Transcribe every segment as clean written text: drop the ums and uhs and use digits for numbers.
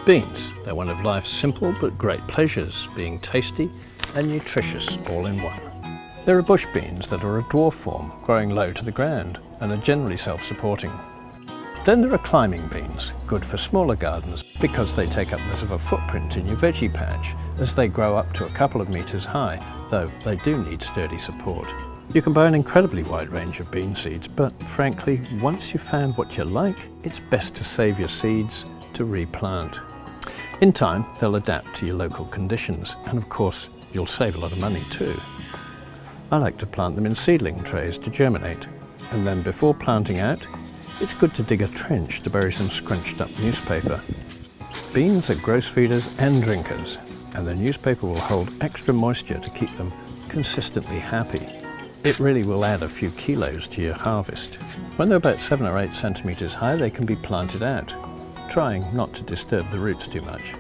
Beans, they're one of life's simple but great pleasures, being tasty and nutritious all in one. There are bush beans that are a dwarf form, growing low to the ground and are generally self-supporting. Then there are climbing beans, good for smaller gardens because they take up less of a footprint in your veggie patch as they grow up to a couple of meters high, though they do need sturdy support. You can buy an incredibly wide range of bean seeds, but frankly, once you've found what you like, it's best to save your seeds to replant. In time, they'll adapt to your local conditions, and of course, you'll save a lot of money too. I like to plant them in seedling trays to germinate, and then before planting out, it's good to dig a trench to bury some scrunched up newspaper. Beans are gross feeders and drinkers, and the newspaper will hold extra moisture to keep them consistently happy. It really will add a few kilos to your harvest. When they're about 7 or 8 centimetres high, they can be planted out, trying not to disturb the roots too much.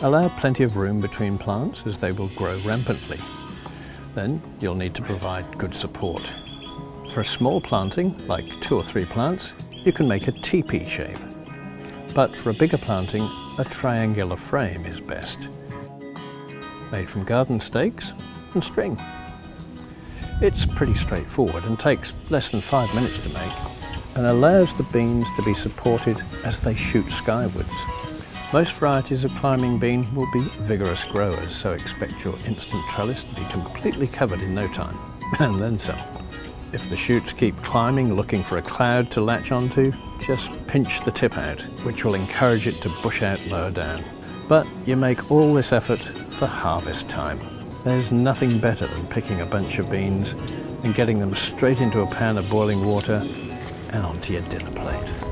Allow plenty of room between plants as they will grow rampantly. Then you'll need to provide good support. For a small planting, like 2 or 3 plants, you can make a tepee shape. But for a bigger planting, a triangular frame is best, made from garden stakes and string. It's pretty straightforward and takes less than 5 minutes to make, and allows the beans to be supported as they shoot skywards. Most varieties of climbing bean will be vigorous growers, so expect your instant trellis to be completely covered in no time, and then some. If the shoots keep climbing looking for a cloud to latch onto, just pinch the tip out, which will encourage it to bush out lower down. But you make all this effort for harvest time. There's nothing better than picking a bunch of beans and getting them straight into a pan of boiling water and onto your dinner plate.